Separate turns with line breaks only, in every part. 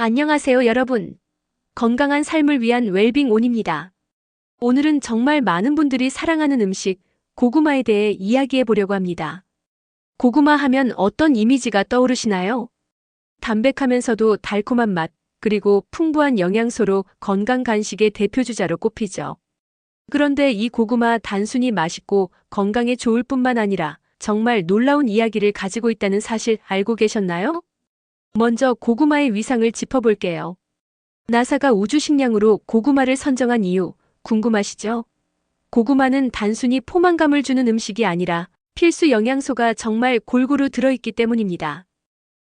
안녕하세요, 여러분. 건강한 삶을 위한 웰빙온입니다. 오늘은 정말 많은 분들이 사랑하는 음식, 고구마에 대해 이야기해 보려고 합니다. 고구마 하면 어떤 이미지가 떠오르시나요? 담백하면서도 달콤한 맛, 그리고 풍부한 영양소로 건강 간식의 대표 주자로 꼽히죠. 그런데 이 고구마 단순히 맛있고 건강에 좋을 뿐만 아니라 정말 놀라운 이야기를 가지고 있다는 사실 알고 계셨나요? 먼저 고구마의 위상을 짚어볼게요. 나사가 우주 식량으로 고구마를 선정한 이유 궁금하시죠? 고구마는 단순히 포만감을 주는 음식이 아니라 필수 영양소가 정말 골고루 들어있기 때문입니다.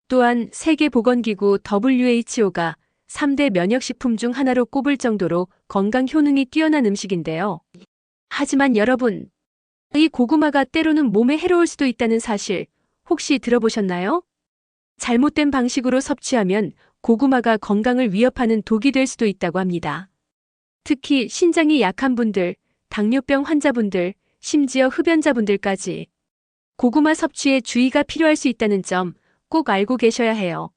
또한 세계보건기구 WHO가 3대 면역식품 중 하나로 꼽을 정도로 건강 효능이 뛰어난 음식인데요. 하지만 여러분, 이 고구마가 때로는 몸에 해로울 수도 있다는 사실 혹시 들어보셨나요? 잘못된 방식으로 섭취하면 고구마가 건강을 위협하는 독이 될 수도 있다고 합니다. 특히 신장이 약한 분들, 당뇨병 환자분들, 심지어 흡연자분들까지 고구마 섭취에 주의가 필요할 수 있다는 점 꼭 알고 계셔야 해요.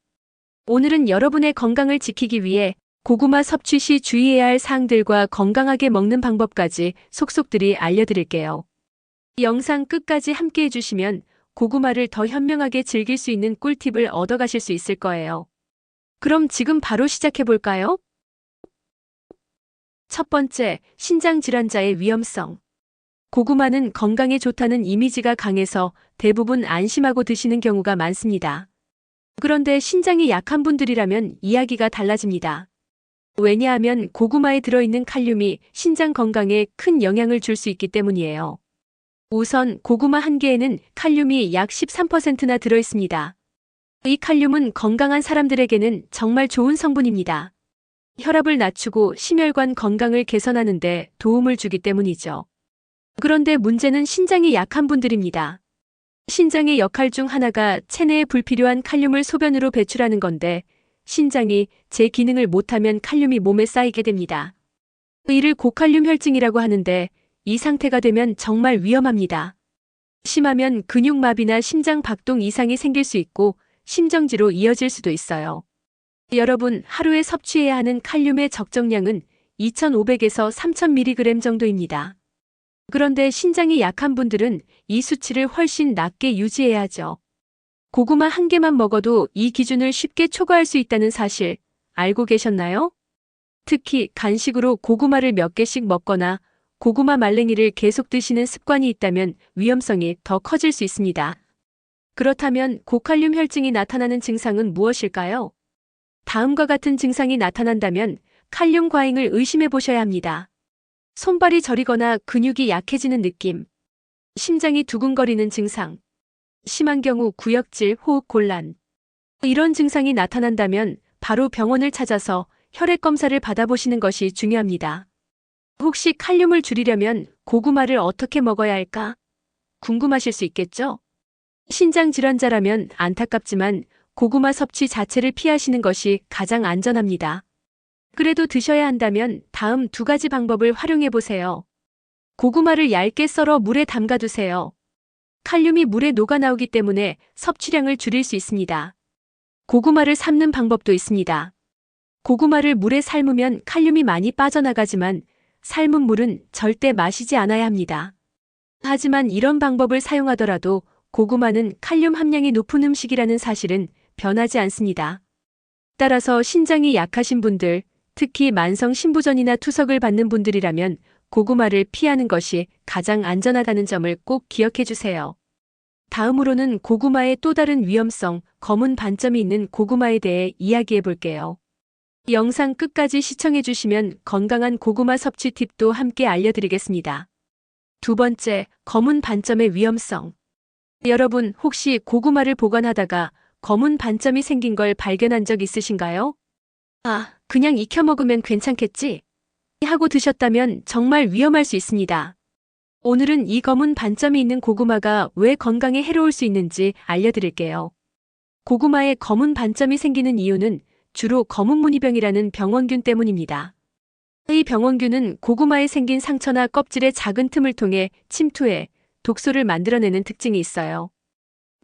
오늘은 여러분의 건강을 지키기 위해 고구마 섭취 시 주의해야 할 사항들과 건강하게 먹는 방법까지 속속들이 알려드릴게요. 영상 끝까지 함께 해주시면 고구마를 더 현명하게 즐길 수 있는 꿀팁을 얻어가실 수 있을 거예요. 그럼 지금 바로 시작해볼까요? 첫 번째, 신장 질환자의 위험성. 고구마는 건강에 좋다는 이미지가 강해서 대부분 안심하고 드시는 경우가 많습니다. 그런데 신장이 약한 분들이라면 이야기가 달라집니다. 왜냐하면 고구마에 들어있는 칼륨이 신장 건강에 큰 영향을 줄 수 있기 때문이에요. 우선 고구마 한 개에는 칼륨이 약 13%나 들어있습니다. 이 칼륨은 건강한 사람들에게는 정말 좋은 성분입니다. 혈압을 낮추고 심혈관 건강을 개선하는 데 도움을 주기 때문이죠. 그런데 문제는 신장이 약한 분들입니다. 신장의 역할 중 하나가 체내에 불필요한 칼륨을 소변으로 배출하는 건데 신장이 제 기능을 못하면 칼륨이 몸에 쌓이게 됩니다. 이를 고칼륨 혈증이라고 하는데 이 상태가 되면 정말 위험합니다. 심하면 근육마비나 심장 박동 이상이 생길 수 있고 심정지로 이어질 수도 있어요. 여러분, 하루에 섭취해야 하는 칼륨의 적정량은 2,500에서 3,000mg 정도입니다. 그런데 신장이 약한 분들은 이 수치를 훨씬 낮게 유지해야 하죠. 고구마 한 개만 먹어도 이 기준을 쉽게 초과할 수 있다는 사실 알고 계셨나요? 특히 간식으로 고구마를 몇 개씩 먹거나 고구마 말랭이를 계속 드시는 습관이 있다면 위험성이 더 커질 수 있습니다. 그렇다면 고칼륨 혈증이 나타나는 증상은 무엇일까요? 다음과 같은 증상이 나타난다면 칼륨 과잉을 의심해 보셔야 합니다. 손발이 저리거나 근육이 약해지는 느낌, 심장이 두근거리는 증상, 심한 경우 구역질, 호흡 곤란. 이런 증상이 나타난다면 바로 병원을 찾아서 혈액 검사를 받아보시는 것이 중요합니다. 혹시 칼륨을 줄이려면 고구마를 어떻게 먹어야 할까? 궁금하실 수 있겠죠? 신장 질환자라면 안타깝지만 고구마 섭취 자체를 피하시는 것이 가장 안전합니다. 그래도 드셔야 한다면 다음 두 가지 방법을 활용해 보세요. 고구마를 얇게 썰어 물에 담가두세요. 칼륨이 물에 녹아나오기 때문에 섭취량을 줄일 수 있습니다. 고구마를 삶는 방법도 있습니다. 고구마를 물에 삶으면 칼륨이 많이 빠져나가지만 삶은 물은 절대 마시지 않아야 합니다. 하지만 이런 방법을 사용하더라도 고구마는 칼륨 함량이 높은 음식이라는 사실은 변하지 않습니다. 따라서 신장이 약하신 분들, 특히 만성 신부전이나 투석을 받는 분들이라면 고구마를 피하는 것이 가장 안전하다는 점을 꼭 기억해 주세요. 다음으로는 고구마의 또 다른 위험성, 검은 반점이 있는 고구마에 대해 이야기해 볼게요. 영상 끝까지 시청해 주시면 건강한 고구마 섭취 팁도 함께 알려드리겠습니다. 두 번째, 검은 반점의 위험성. 여러분, 혹시 고구마를 보관하다가 검은 반점이 생긴 걸 발견한 적 있으신가요? 그냥 익혀 먹으면 괜찮겠지? 하고 드셨다면 정말 위험할 수 있습니다. 오늘은 이 검은 반점이 있는 고구마가 왜 건강에 해로울 수 있는지 알려드릴게요. 고구마에 검은 반점이 생기는 이유는 주로 검은무늬병이라는 병원균 때문입니다. 이 병원균은 고구마에 생긴 상처나 껍질의 작은 틈을 통해 침투해 독소를 만들어내는 특징이 있어요.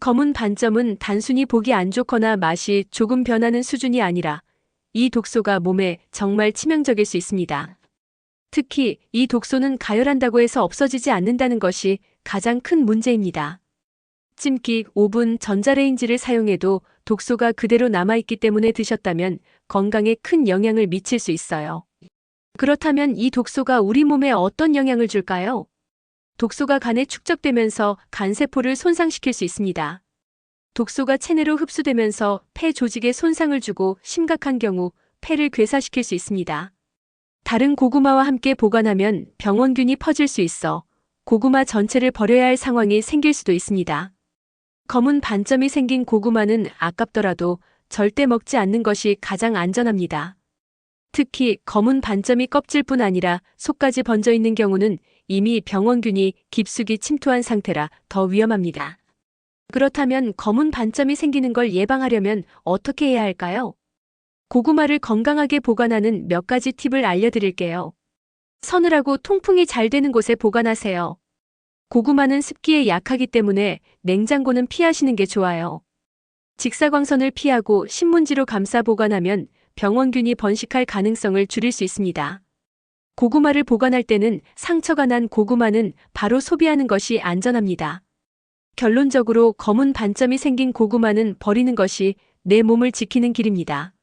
검은 반점은 단순히 보기 안 좋거나 맛이 조금 변하는 수준이 아니라 이 독소가 몸에 정말 치명적일 수 있습니다. 특히 이 독소는 가열한다고 해서 없어지지 않는다는 것이 가장 큰 문제입니다. 찜기, 오븐, 전자레인지를 사용해도 독소가 그대로 남아있기 때문에 드셨다면 건강에 큰 영향을 미칠 수 있어요. 그렇다면 이 독소가 우리 몸에 어떤 영향을 줄까요? 독소가 간에 축적되면서 간세포를 손상시킬 수 있습니다. 독소가 체내로 흡수되면서 폐 조직에 손상을 주고 심각한 경우 폐를 괴사시킬 수 있습니다. 다른 고구마와 함께 보관하면 병원균이 퍼질 수 있어 고구마 전체를 버려야 할 상황이 생길 수도 있습니다. 검은 반점이 생긴 고구마는 아깝더라도 절대 먹지 않는 것이 가장 안전합니다. 특히 검은 반점이 껍질뿐 아니라 속까지 번져 있는 경우는 이미 병원균이 깊숙이 침투한 상태라 더 위험합니다. 그렇다면 검은 반점이 생기는 걸 예방하려면 어떻게 해야 할까요? 고구마를 건강하게 보관하는 몇 가지 팁을 알려드릴게요. 서늘하고 통풍이 잘 되는 곳에 보관하세요. 고구마는 습기에 약하기 때문에 냉장고는 피하시는 게 좋아요. 직사광선을 피하고 신문지로 감싸 보관하면 병원균이 번식할 가능성을 줄일 수 있습니다. 고구마를 보관할 때는 상처가 난 고구마는 바로 소비하는 것이 안전합니다. 결론적으로 검은 반점이 생긴 고구마는 버리는 것이 내 몸을 지키는 길입니다.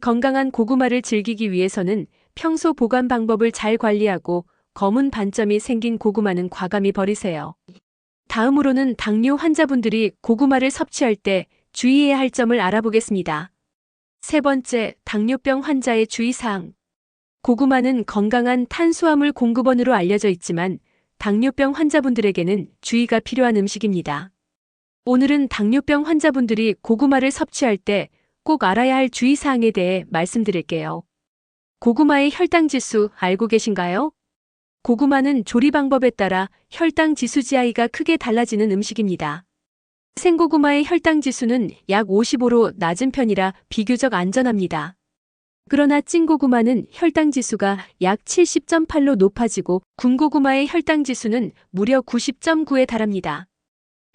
건강한 고구마를 즐기기 위해서는 평소 보관 방법을 잘 관리하고 검은 반점이 생긴 고구마는 과감히 버리세요. 다음으로는 당뇨 환자분들이 고구마를 섭취할 때 주의해야 할 점을 알아보겠습니다. 세 번째, 당뇨병 환자의 주의사항. 고구마는 건강한 탄수화물 공급원으로 알려져 있지만 당뇨병 환자분들에게는 주의가 필요한 음식입니다. 오늘은 당뇨병 환자분들이 고구마를 섭취할 때 꼭 알아야 할 주의사항에 대해 말씀드릴게요. 고구마의 혈당지수 알고 계신가요? 고구마는 조리 방법에 따라 혈당 지수 GI가 크게 달라지는 음식입니다. 생고구마의 혈당 지수는 약 55로 낮은 편이라 비교적 안전합니다. 그러나 찐고구마는 혈당 지수가 약 70.8로 높아지고 군고구마의 혈당 지수는 무려 90.9에 달합니다.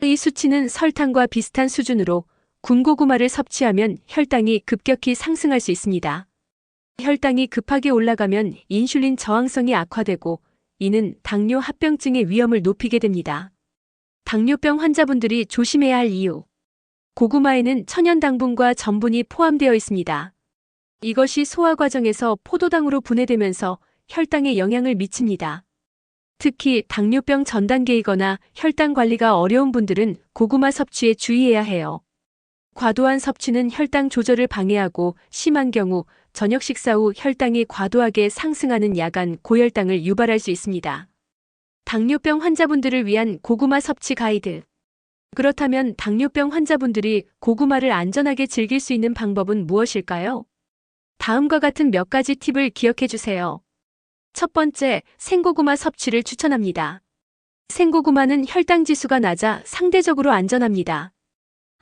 이 수치는 설탕과 비슷한 수준으로 군고구마를 섭취하면 혈당이 급격히 상승할 수 있습니다. 혈당이 급하게 올라가면 인슐린 저항성이 악화되고 이는 당뇨 합병증의 위험을 높이게 됩니다. 당뇨병 환자분들이 조심해야 할 이유. 고구마에는 천연 당분과 전분이 포함되어 있습니다. 이것이 소화 과정에서 포도당으로 분해되면서 혈당에 영향을 미칩니다. 특히 당뇨병 전 단계이거나 혈당 관리가 어려운 분들은 고구마 섭취에 주의해야 해요. 과도한 섭취는 혈당 조절을 방해하고 심한 경우 저녁 식사 후 혈당이 과도하게 상승하는 야간 고혈당을 유발할 수 있습니다. 당뇨병 환자분들을 위한 고구마 섭취 가이드. 그렇다면 당뇨병 환자분들이 고구마를 안전하게 즐길 수 있는 방법은 무엇일까요? 다음과 같은 몇 가지 팁을 기억해 주세요. 첫 번째, 생고구마 섭취를 추천합니다. 생고구마는 혈당 지수가 낮아 상대적으로 안전합니다.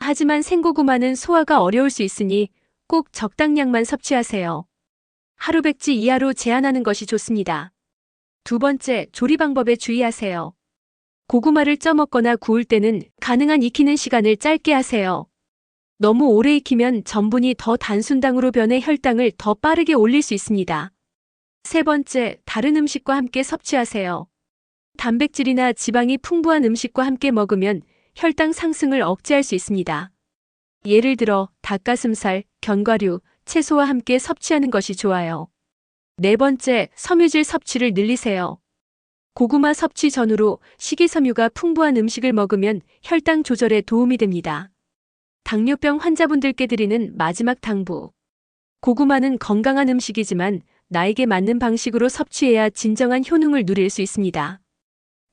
하지만 생고구마는 소화가 어려울 수 있으니 꼭 적당량만 섭취하세요. 하루 백지 이하로 제한하는 것이 좋습니다. 두 번째, 조리 방법에 주의하세요. 고구마를 쪄먹거나 구울 때는 가능한 익히는 시간을 짧게 하세요. 너무 오래 익히면 전분이 더 단순당으로 변해 혈당을 더 빠르게 올릴 수 있습니다. 세 번째, 다른 음식과 함께 섭취하세요. 단백질이나 지방이 풍부한 음식과 함께 먹으면 혈당 상승을 억제할 수 있습니다. 예를 들어 닭가슴살, 견과류, 채소와 함께 섭취하는 것이 좋아요. 네 번째, 섬유질 섭취를 늘리세요. 고구마 섭취 전후로 식이섬유가 풍부한 음식을 먹으면 혈당 조절에 도움이 됩니다. 당뇨병 환자분들께 드리는 마지막 당부. 고구마는 건강한 음식이지만 나에게 맞는 방식으로 섭취해야 진정한 효능을 누릴 수 있습니다.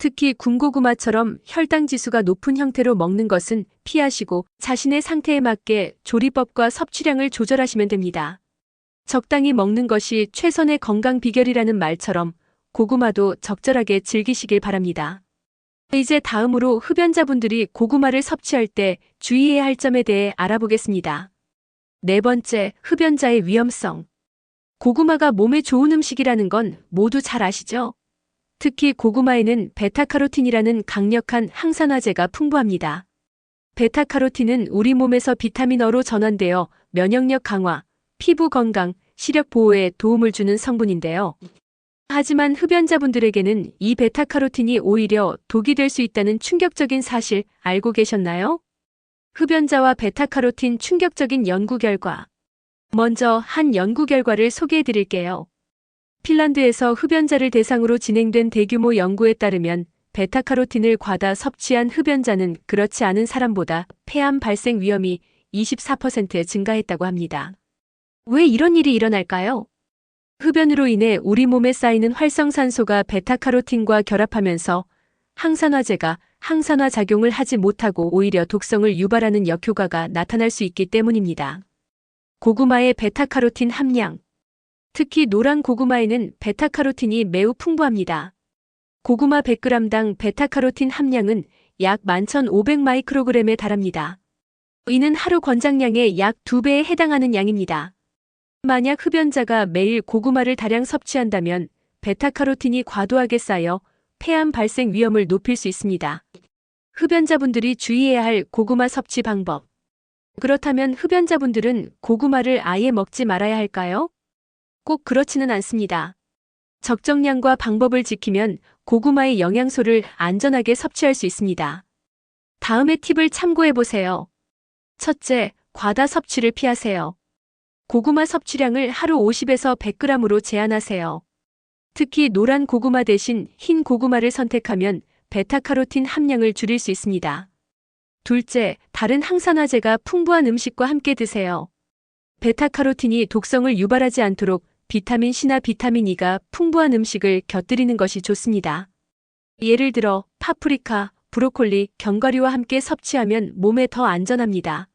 특히 군고구마처럼 혈당 지수가 높은 형태로 먹는 것은 피하시고 자신의 상태에 맞게 조리법과 섭취량을 조절하시면 됩니다. 적당히 먹는 것이 최선의 건강 비결이라는 말처럼 고구마도 적절하게 즐기시길 바랍니다. 이제 다음으로 흡연자분들이 고구마를 섭취할 때 주의해야 할 점에 대해 알아보겠습니다. 네 번째, 흡연자의 위험성. 고구마가 몸에 좋은 음식이라는 건 모두 잘 아시죠? 특히 고구마에는 베타카로틴이라는 강력한 항산화제가 풍부합니다. 베타카로틴은 우리 몸에서 비타민 어로 전환되어 면역력 강화, 피부 건강, 시력 보호에 도움을 주는 성분인데요. 하지만 흡연자분들에게는 이 베타카로틴이 오히려 독이 될 수 있다는 충격적인 사실 알고 계셨나요? 흡연자와 베타카로틴 충격적인 연구 결과. 먼저 한 연구 결과를 소개해 드릴게요. 핀란드에서 흡연자를 대상으로 진행된 대규모 연구에 따르면 베타카로틴을 과다 섭취한 흡연자는 그렇지 않은 사람보다 폐암 발생 위험이 24% 증가했다고 합니다. 왜 이런 일이 일어날까요? 흡연으로 인해 우리 몸에 쌓이는 활성산소가 베타카로틴과 결합하면서 항산화제가 항산화 작용을 하지 못하고 오히려 독성을 유발하는 역효과가 나타날 수 있기 때문입니다. 고구마의 베타카로틴 함량. 특히 노란 고구마에는 베타카로틴이 매우 풍부합니다. 고구마 100g당 베타카로틴 함량은 약 11,500마이크로그램에 달합니다. 이는 하루 권장량의 약 2배에 해당하는 양입니다. 만약 흡연자가 매일 고구마를 다량 섭취한다면 베타카로틴이 과도하게 쌓여 폐암 발생 위험을 높일 수 있습니다. 흡연자분들이 주의해야 할 고구마 섭취 방법. 그렇다면 흡연자분들은 고구마를 아예 먹지 말아야 할까요? 꼭 그렇지는 않습니다. 적정량과 방법을 지키면 고구마의 영양소를 안전하게 섭취할 수 있습니다. 다음의 팁을 참고해보세요. 첫째, 과다 섭취를 피하세요. 고구마 섭취량을 하루 50에서 100g으로 제한하세요. 특히 노란 고구마 대신 흰 고구마를 선택하면 베타카로틴 함량을 줄일 수 있습니다. 둘째, 다른 항산화제가 풍부한 음식과 함께 드세요. 베타카로틴이 독성을 유발하지 않도록 비타민 C나 비타민 E가 풍부한 음식을 곁들이는 것이 좋습니다. 예를 들어 파프리카, 브로콜리, 견과류와 함께 섭취하면 몸에 더 안전합니다.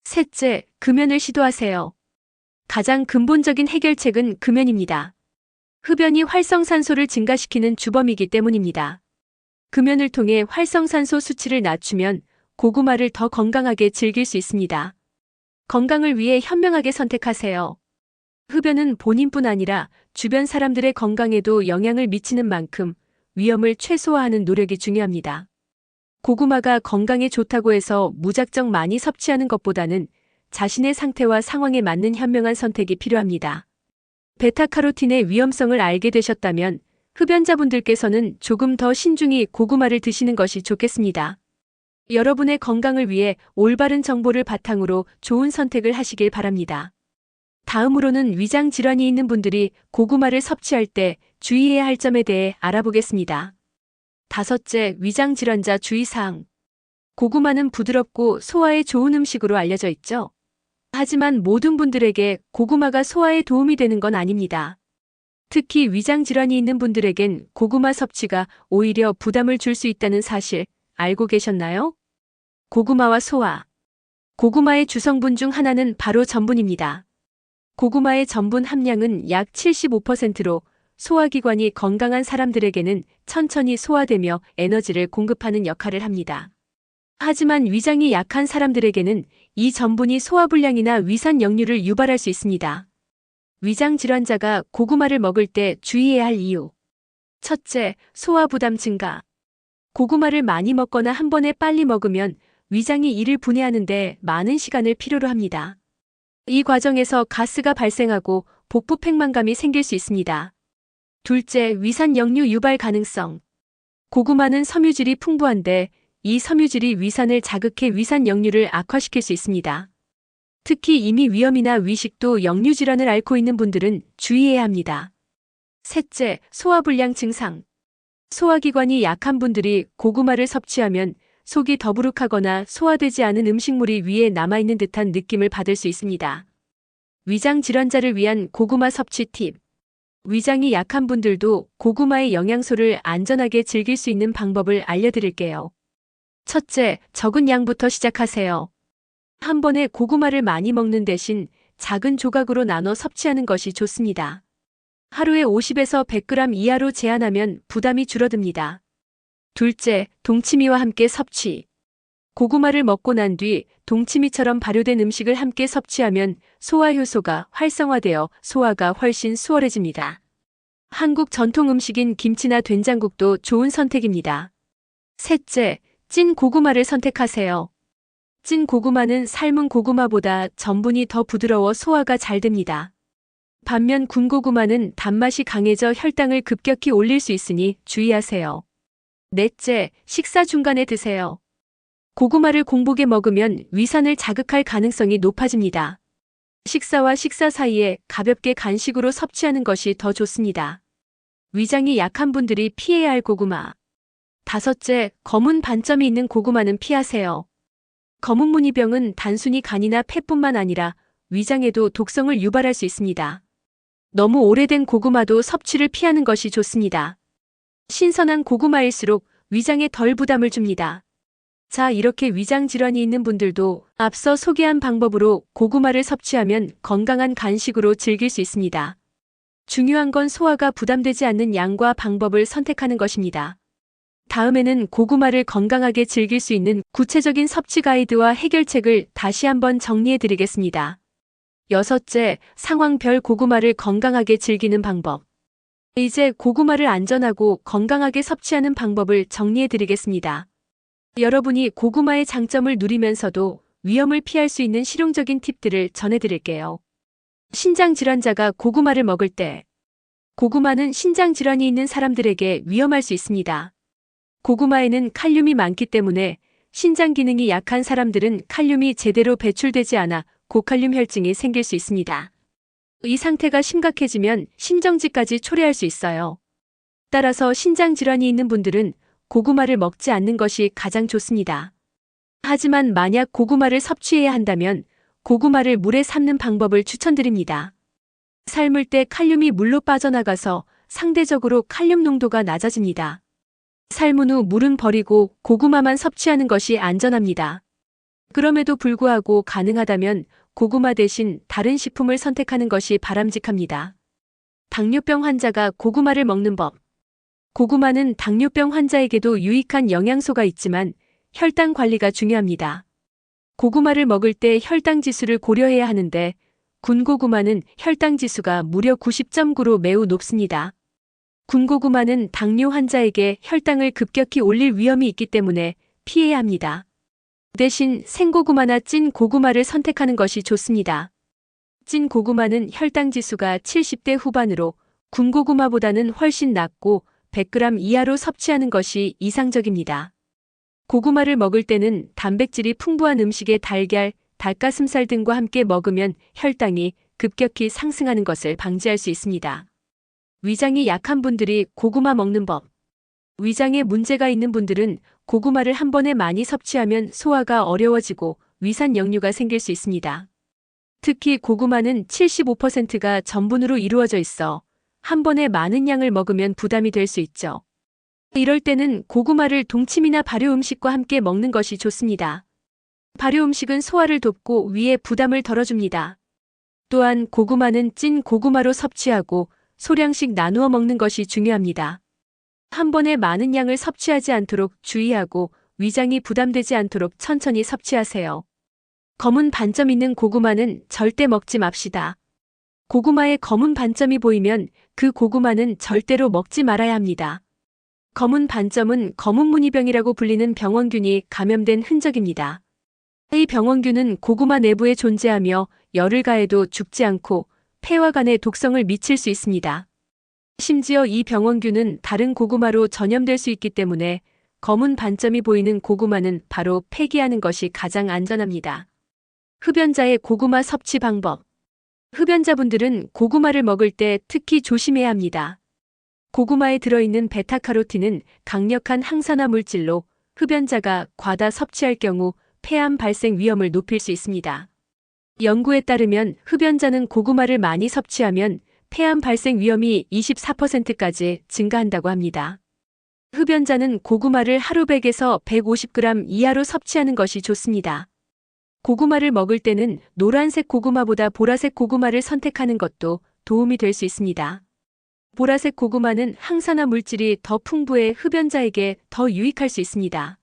셋째, 금연을 시도하세요. 가장 근본적인 해결책은 금연입니다. 흡연이 활성산소를 증가시키는 주범이기 때문입니다. 금연을 통해 활성산소 수치를 낮추면 고구마를 더 건강하게 즐길 수 있습니다. 건강을 위해 현명하게 선택하세요. 흡연은 본인뿐 아니라 주변 사람들의 건강에도 영향을 미치는 만큼 위험을 최소화하는 노력이 중요합니다. 고구마가 건강에 좋다고 해서 무작정 많이 섭취하는 것보다는 자신의 상태와 상황에 맞는 현명한 선택이 필요합니다. 베타카로틴의 위험성을 알게 되셨다면 흡연자분들께서는 조금 더 신중히 고구마를 드시는 것이 좋겠습니다. 여러분의 건강을 위해 올바른 정보를 바탕으로 좋은 선택을 하시길 바랍니다. 다음으로는 위장 질환이 있는 분들이 고구마를 섭취할 때 주의해야 할 점에 대해 알아보겠습니다. 다섯째, 위장 질환자 주의사항. 고구마는 부드럽고 소화에 좋은 음식으로 알려져 있죠. 하지만 모든 분들에게 고구마가 소화에 도움이 되는 건 아닙니다. 특히 위장 질환이 있는 분들에겐 고구마 섭취가 오히려 부담을 줄 수 있다는 사실 알고 계셨나요? 고구마와 소화. 고구마의 주성분 중 하나는 바로 전분입니다. 고구마의 전분 함량은 약 75%로 소화기관이 건강한 사람들에게는 천천히 소화되며 에너지를 공급하는 역할을 합니다. 하지만 위장이 약한 사람들에게는 이 전분이 소화불량이나 위산 역류를 유발할 수 있습니다. 위장 질환자가 고구마를 먹을 때 주의해야 할 이유. 첫째, 소화 부담 증가. 고구마를 많이 먹거나 한 번에 빨리 먹으면 위장이 이를 분해하는데 많은 시간을 필요로 합니다. 이 과정에서 가스가 발생하고 복부 팽만감이 생길 수 있습니다. 둘째, 위산 역류 유발 가능성. 고구마는 섬유질이 풍부한데 이 섬유질이 위산을 자극해 위산 역류를 악화시킬 수 있습니다. 특히 이미 위염이나 위식도 역류 질환을 앓고 있는 분들은 주의해야 합니다. 셋째, 소화불량 증상. 소화기관이 약한 분들이 고구마를 섭취하면 속이 더부룩하거나 소화되지 않은 음식물이 위에 남아있는 듯한 느낌을 받을 수 있습니다. 위장 질환자를 위한 고구마 섭취 팁. 위장이 약한 분들도 고구마의 영양소를 안전하게 즐길 수 있는 방법을 알려드릴게요. 첫째, 적은 양부터 시작하세요. 한 번에 고구마를 많이 먹는 대신 작은 조각으로 나눠 섭취하는 것이 좋습니다. 하루에 50에서 100g 이하로 제한하면 부담이 줄어듭니다. 둘째, 동치미와 함께 섭취. 고구마를 먹고 난 뒤 동치미처럼 발효된 음식을 함께 섭취하면 소화 효소가 활성화되어 소화가 훨씬 수월해집니다. 한국 전통 음식인 김치나 된장국도 좋은 선택입니다. 셋째, 찐 고구마를 선택하세요. 찐 고구마는 삶은 고구마보다 전분이 더 부드러워 소화가 잘 됩니다. 반면 군고구마는 단맛이 강해져 혈당을 급격히 올릴 수 있으니 주의하세요. 넷째, 식사 중간에 드세요. 고구마를 공복에 먹으면 위산을 자극할 가능성이 높아집니다. 식사와 식사 사이에 가볍게 간식으로 섭취하는 것이 더 좋습니다. 위장이 약한 분들이 피해야 할 고구마. 다섯째, 검은 반점이 있는 고구마는 피하세요. 검은 무늬병은 단순히 간이나 폐뿐만 아니라 위장에도 독성을 유발할 수 있습니다. 너무 오래된 고구마도 섭취를 피하는 것이 좋습니다. 신선한 고구마일수록 위장에 덜 부담을 줍니다. 자, 이렇게 위장 질환이 있는 분들도 앞서 소개한 방법으로 고구마를 섭취하면 건강한 간식으로 즐길 수 있습니다. 중요한 건 소화가 부담되지 않는 양과 방법을 선택하는 것입니다. 다음에는 고구마를 건강하게 즐길 수 있는 구체적인 섭취 가이드와 해결책을 다시 한번 정리해 드리겠습니다. 여섯째, 상황별 고구마를 건강하게 즐기는 방법. 이제 고구마를 안전하고 건강하게 섭취하는 방법을 정리해 드리겠습니다. 여러분이 고구마의 장점을 누리면서도 위험을 피할 수 있는 실용적인 팁들을 전해 드릴게요. 신장 질환자가 고구마를 먹을 때. 고구마는 신장 질환이 있는 사람들에게 위험할 수 있습니다. 고구마에는 칼륨이 많기 때문에 신장 기능이 약한 사람들은 칼륨이 제대로 배출되지 않아 고칼륨 혈증이 생길 수 있습니다. 이 상태가 심각해지면 심정지까지 초래할 수 있어요. 따라서 신장 질환이 있는 분들은 고구마를 먹지 않는 것이 가장 좋습니다. 하지만 만약 고구마를 섭취해야 한다면 고구마를 물에 삶는 방법을 추천드립니다. 삶을 때 칼륨이 물로 빠져나가서 상대적으로 칼륨 농도가 낮아집니다. 삶은 후 물은 버리고 고구마만 섭취하는 것이 안전합니다. 그럼에도 불구하고 가능하다면 고구마 대신 다른 식품을 선택하는 것이 바람직합니다. 당뇨병 환자가 고구마를 먹는 법. 고구마는 당뇨병 환자에게도 유익한 영양소가 있지만 혈당 관리가 중요합니다. 고구마를 먹을 때 혈당 지수를 고려해야 하는데 군고구마는 혈당 지수가 무려 90.9로 매우 높습니다. 군고구마는 당뇨 환자에게 혈당을 급격히 올릴 위험이 있기 때문에 피해야 합니다. 대신 생고구마나 찐 고구마를 선택하는 것이 좋습니다. 찐 고구마는 혈당 지수가 70대 후반으로 군고구마보다는 훨씬 낮고 100g 이하로 섭취하는 것이 이상적입니다. 고구마를 먹을 때는 단백질이 풍부한 음식에 달걀, 닭가슴살 등과 함께 먹으면 혈당이 급격히 상승하는 것을 방지할 수 있습니다. 위장이 약한 분들이 고구마 먹는 법. 위장에 문제가 있는 분들은 고구마를 한 번에 많이 섭취하면 소화가 어려워지고 위산 역류가 생길 수 있습니다. 특히 고구마는 75%가 전분으로 이루어져 있어 한 번에 많은 양을 먹으면 부담이 될 수 있죠. 이럴 때는 고구마를 동치미나 발효 음식과 함께 먹는 것이 좋습니다. 발효 음식은 소화를 돕고 위에 부담을 덜어줍니다. 또한 고구마는 찐 고구마로 섭취하고 소량씩 나누어 먹는 것이 중요합니다. 한 번에 많은 양을 섭취하지 않도록 주의하고 위장이 부담되지 않도록 천천히 섭취하세요. 검은 반점 있는 고구마는 절대 먹지 맙시다. 고구마에 검은 반점이 보이면 그 고구마는 절대로 먹지 말아야 합니다. 검은 반점은 검은 무늬병이라고 불리는 병원균이 감염된 흔적입니다. 이 병원균은 고구마 내부에 존재하며 열을 가해도 죽지 않고 폐와 간에 독성을 미칠 수 있습니다. 심지어 이 병원균은 다른 고구마로 전염될 수 있기 때문에 검은 반점이 보이는 고구마는 바로 폐기하는 것이 가장 안전합니다. 흡연자의 고구마 섭취 방법. 흡연자분들은 고구마를 먹을 때 특히 조심해야 합니다. 고구마에 들어있는 베타카로틴은 강력한 항산화 물질로 흡연자가 과다 섭취할 경우 폐암 발생 위험을 높일 수 있습니다. 연구에 따르면 흡연자는 고구마를 많이 섭취하면 폐암 발생 위험이 24%까지 증가한다고 합니다. 흡연자는 고구마를 하루 100에서 150g 이하로 섭취하는 것이 좋습니다. 고구마를 먹을 때는 노란색 고구마보다 보라색 고구마를 선택하는 것도 도움이 될 수 있습니다. 보라색 고구마는 항산화 물질이 더 풍부해 흡연자에게 더 유익할 수 있습니다.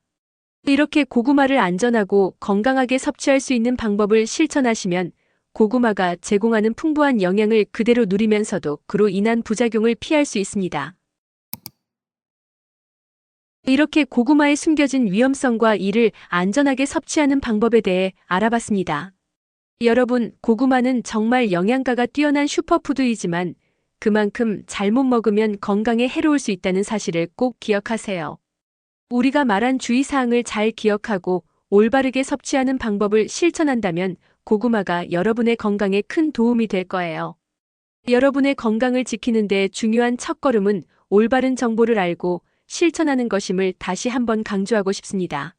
이렇게 고구마를 안전하고 건강하게 섭취할 수 있는 방법을 실천하시면 고구마가 제공하는 풍부한 영양을 그대로 누리면서도 그로 인한 부작용을 피할 수 있습니다. 이렇게 고구마에 숨겨진 위험성과 이를 안전하게 섭취하는 방법에 대해 알아봤습니다. 여러분, 고구마는 정말 영양가가 뛰어난 슈퍼푸드이지만 그만큼 잘못 먹으면 건강에 해로울 수 있다는 사실을 꼭 기억하세요. 우리가 말한 주의사항을 잘 기억하고 올바르게 섭취하는 방법을 실천한다면 고구마가 여러분의 건강에 큰 도움이 될 거예요. 여러분의 건강을 지키는 데 중요한 첫걸음은 올바른 정보를 알고 실천하는 것임을 다시 한번 강조하고 싶습니다.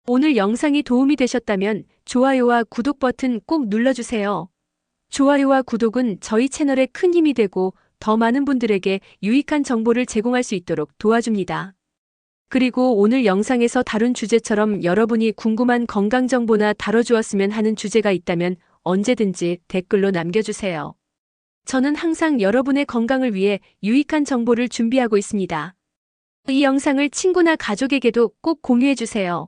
오늘 영상이 도움이 되셨다면 좋아요와 구독 버튼 꼭 눌러주세요. 좋아요와 구독은 저희 채널에 큰 힘이 되고 더 많은 분들에게 유익한 정보를 제공할 수 있도록 도와줍니다. 그리고 오늘 영상에서 다룬 주제처럼 여러분이 궁금한 건강 정보나 다뤄주었으면 하는 주제가 있다면 언제든지 댓글로 남겨주세요. 저는 항상 여러분의 건강을 위해 유익한 정보를 준비하고 있습니다. 이 영상을 친구나 가족에게도 꼭 공유해주세요.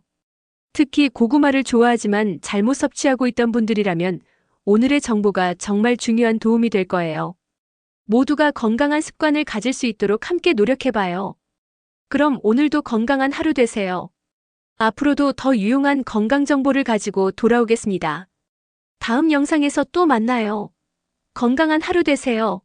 특히 고구마를 좋아하지만 잘못 섭취하고 있던 분들이라면 오늘의 정보가 정말 중요한 도움이 될 거예요. 모두가 건강한 습관을 가질 수 있도록 함께 노력해봐요. 그럼 오늘도 건강한 하루 되세요. 앞으로도 더 유용한 건강 정보를 가지고 돌아오겠습니다. 다음 영상에서 또 만나요. 건강한 하루 되세요.